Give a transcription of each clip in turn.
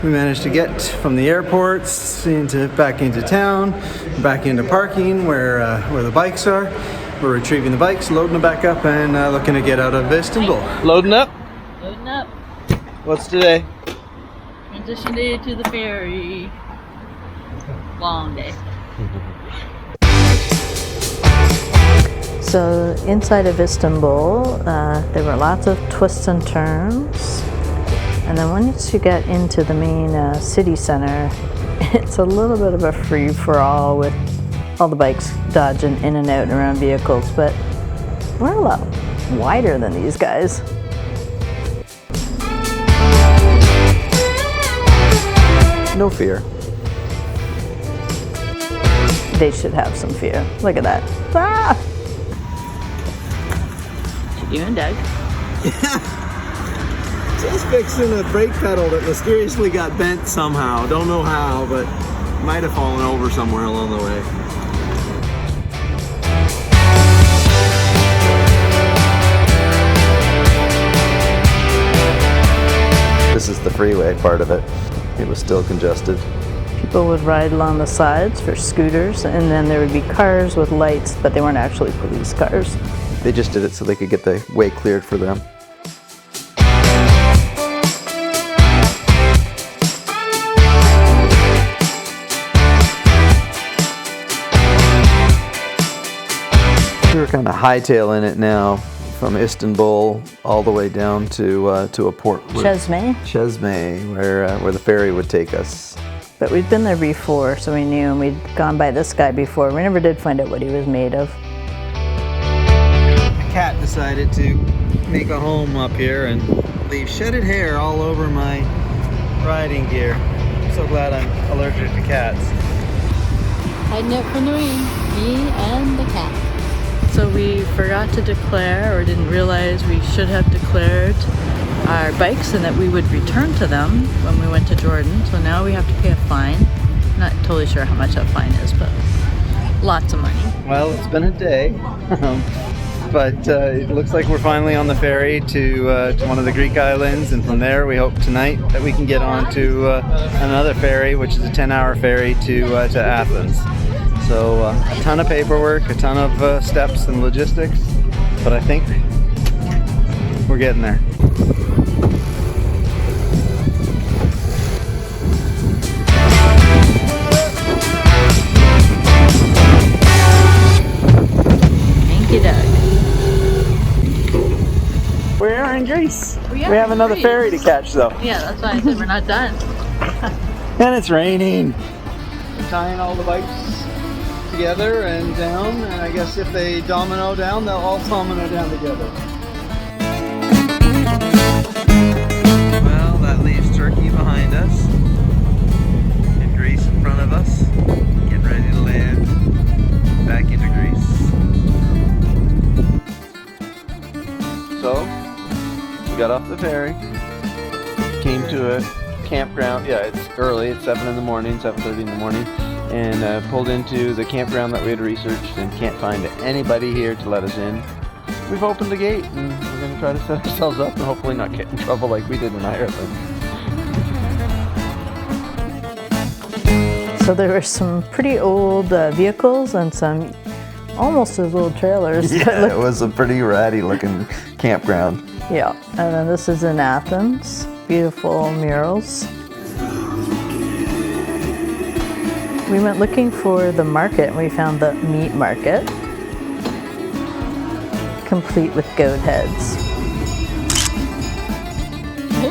We managed to get from the airports back into town, back into parking where the bikes are. We're retrieving the bikes, loading them back up, and looking to get out of Istanbul. Loading up? Loading up. What's today? Transition day to the ferry. Long day. So inside of Istanbul, there were lots of twists and turns. And then once you get into the main city center, it's a little bit of a free-for-all with all the bikes dodging in and out and around vehicles, but we're a lot wider than these guys. No fear. They should have some fear. Look at that. Ah! What you doing, Doug? Just fixing a brake pedal that mysteriously got bent somehow. Don't know how, but might have fallen over somewhere along the way. This is the freeway part of it. It was still congested. People would ride along the sides for scooters, and then there would be cars with lights, but they weren't actually police cars. They just did it so they could get the way cleared for them. We're kind of hightailing it now from Istanbul all the way down to a port. Chesme, where the ferry would take us. But we'd been there before, so we knew, and we'd gone by this guy before. We never did find out what he was made of. The cat decided to make a home up here and leave shedded hair all over my riding gear. I'm so glad I'm allergic to cats. Hiding out from the rain, me and the cat. So we forgot to declare, or didn't realize we should have declared our bikes and that we would return to them when we went to Jordan. So now we have to pay a fine. Not totally sure how much that fine is, but lots of money. Well, it's been a day, but it looks like we're finally on the ferry to one of the Greek islands, and from there we hope tonight that we can get on to another ferry, which is a 10-hour ferry to Athens. So a ton of paperwork, a ton of steps and logistics, but I think we're getting there. Thank you, Doug. We are in Greece. We have another ferry to catch though. Yeah, that's why I said we're not done. And it's raining. We're tying all the bikes together and down, and I guess if they domino down, they'll all domino down together. Well, that leaves Turkey behind us and Greece in front of us, getting ready to land back into Greece. So, we got off the ferry, came to a campground. Yeah, it's early, it's 7 in the morning, 7:30 in the morning. And pulled into the campground that we had researched and can't find anybody here to let us in. We've opened the gate and we're going to try to set ourselves up and hopefully not get in trouble like we did in Ireland. So there were some pretty old vehicles and some almost as old trailers. Yeah, it was a pretty ratty looking campground. Yeah, and then this is in Athens. Beautiful murals. We went looking for the market and we found the meat market, complete with goat heads.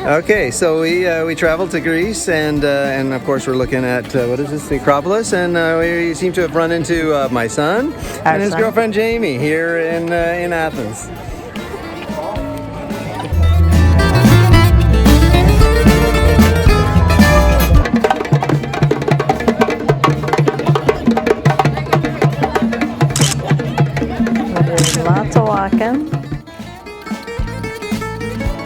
Okay, so we traveled to Greece and of course we're looking at what is this, the Acropolis, and we seem to have run into my son and his girlfriend Jamie here in Athens. Lots of walking,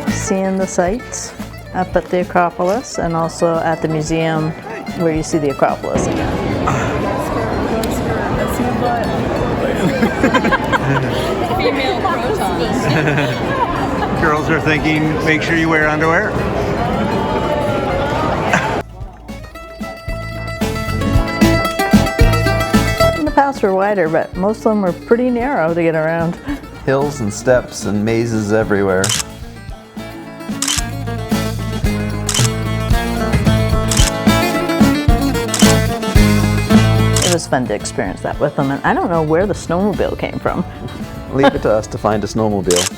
seeing the sights up at the Acropolis and also at the museum where you see the Acropolis again. Female protons. Girls are thinking, make sure you wear underwear. paths were wider, but most of them were pretty narrow to get around. Hills and steps and mazes everywhere. It was fun to experience that with them, and I don't know where the snowmobile came from. Leave it to us to find a snowmobile.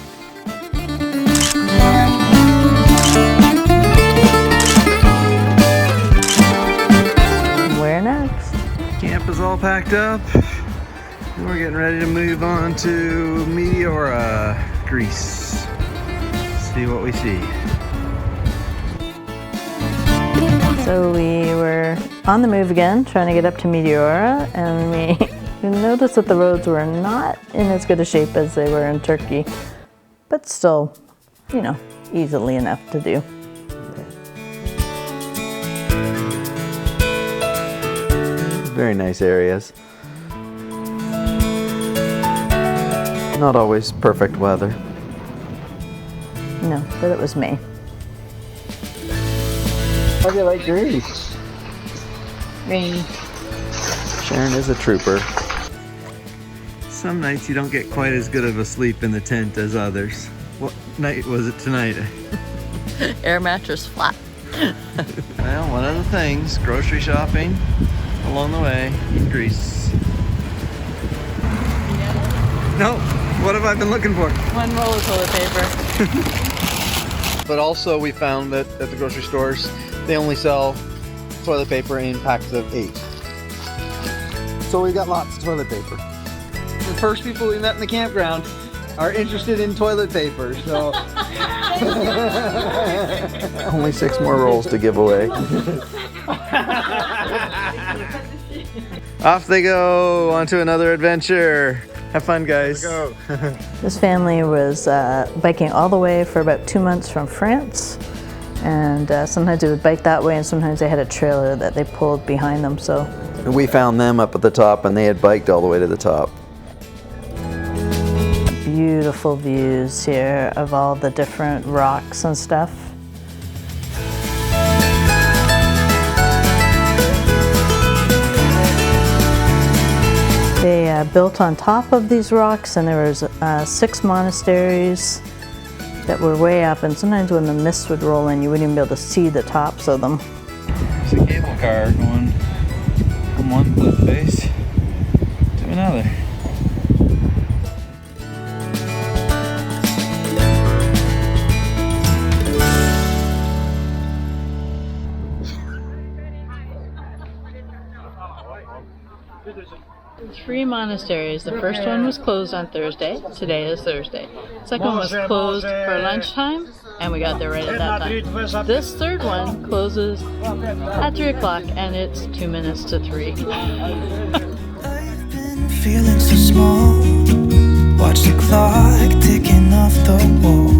Where next? Camp is all packed up. And we're getting ready to move on to Meteora, Greece. See what we see. So we were on the move again, trying to get up to Meteora, and we noticed that the roads were not in as good a shape as they were in Turkey, but still, you know, easily enough to do. Very nice areas. Not always perfect weather. No, but it was May. How do you like Greece? Rainy. Sharon is a trooper. Some nights you don't get quite as good of a sleep in the tent as others. What night was it tonight? Air mattress flat. Well, one of the things, grocery shopping along the way in Greece. No, what have I been looking for? One roll of toilet paper. But also we found that at the grocery stores, they only sell toilet paper in packs of 8. So we got lots of toilet paper. The first people we met in the campground are interested in toilet paper, so... Only 6 more rolls to give away. Off they go, on to another adventure. Have fun, guys. Let's go. This family was biking all the way for about 2 months from France, and sometimes they would bike that way, and sometimes they had a trailer that they pulled behind them. So We found them up at the top, and they had biked all the way to the top. beautiful views here of all the different rocks and stuff. They built on top of these rocks, and there was 6 monasteries that were way up, and sometimes when the mist would roll in, you wouldn't even be able to see the tops of them. There's a cable car going from one cliff face to another. Three monasteries. The first one was closed on Thursday. Today is Thursday. The second one was closed for lunchtime, and we got there right at that time. This third one closes at 3 o'clock, and it's 2 minutes to 3. I've been feeling so small. Watch the clock ticking off the wall.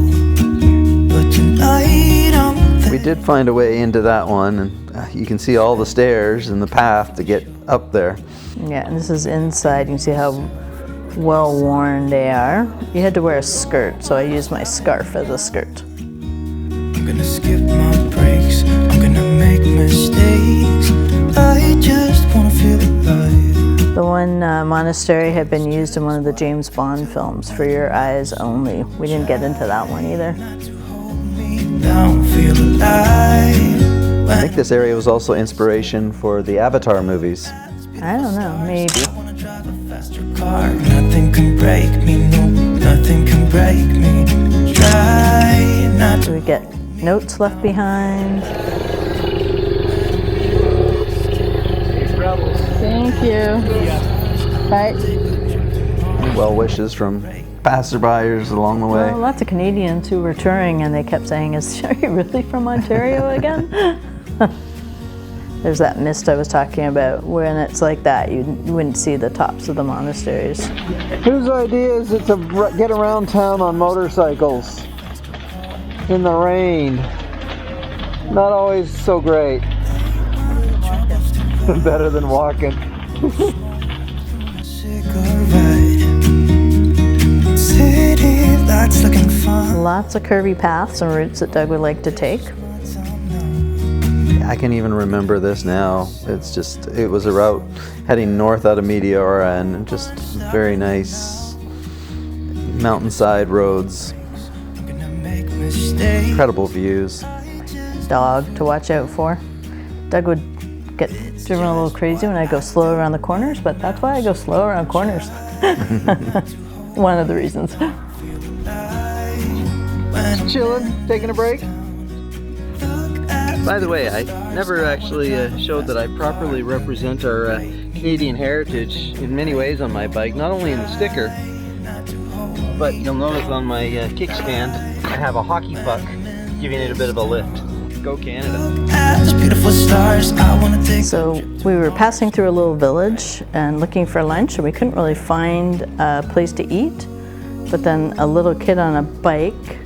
But tonight I'm We did find a way into that one, and you can see all the stairs and the path to get up there. Yeah, and this is inside. You can see how well worn they are. You had to wear a skirt, so I used my scarf as a skirt. I'm gonna skip my breaks. I'm gonna make mistakes. I just wanna feel alive. The one monastery had been used in one of the James Bond films, For Your Eyes Only. We didn't get into that one either. Hold me down, feel alive. I think this area was also inspiration for the Avatar movies. I don't know, maybe. I wanna drive a faster car. Nothing can break me, no, nothing can break me. Try not Do to. we get notes left behind? Thank you. Bye. Well wishes from passerbyers along the way. Well, lots of Canadians who were touring, and they kept saying, "Are you really from Ontario again?" There's that mist I was talking about. When it's like that, you wouldn't see the tops of the monasteries. Whose idea is it to get around town on motorcycles in the rain? Not always so great. Better than walking. Cigarette. City lights looking fun. Lots of curvy paths and routes that Doug would like to take. I can even remember this now. It was a route heading north out of Meteora, and just very nice mountainside roads. Incredible views. Dog to watch out for. Doug would get driven a little crazy when I go slow around the corners, but that's why I go slow around corners. One of the reasons. Chilling, taking a break. By the way, I never actually showed that I properly represent our Canadian heritage in many ways on my bike, not only in the sticker, but you'll notice on my kickstand I have a hockey puck giving it a bit of a lift. Go Canada. So we were passing through a little village and looking for lunch, and we couldn't really find a place to eat, but then a little kid on a bike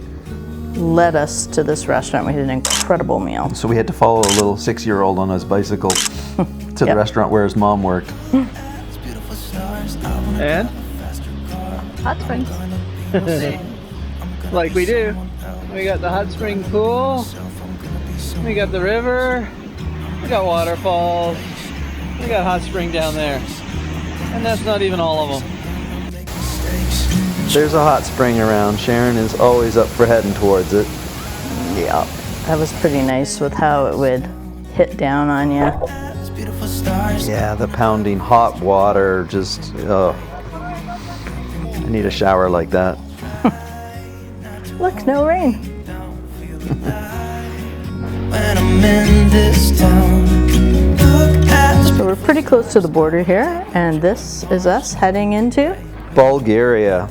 led us to this restaurant. We had an incredible meal. So we had to follow a little 6-year-old on his bicycle to the restaurant where his mom worked. And? Hot springs. Like we do. We got the hot spring pool. We got the river. We got waterfalls. We got hot spring down there. And that's not even all of them. There's a hot spring around. Sharon is always up for heading towards it. Yeah, that was pretty nice with how it would hit down on you. Yeah, the pounding hot water, just, I need a shower like that. Look, no rain. When I'm in this town, look at So we're pretty close to the border here, and this is us heading into Bulgaria.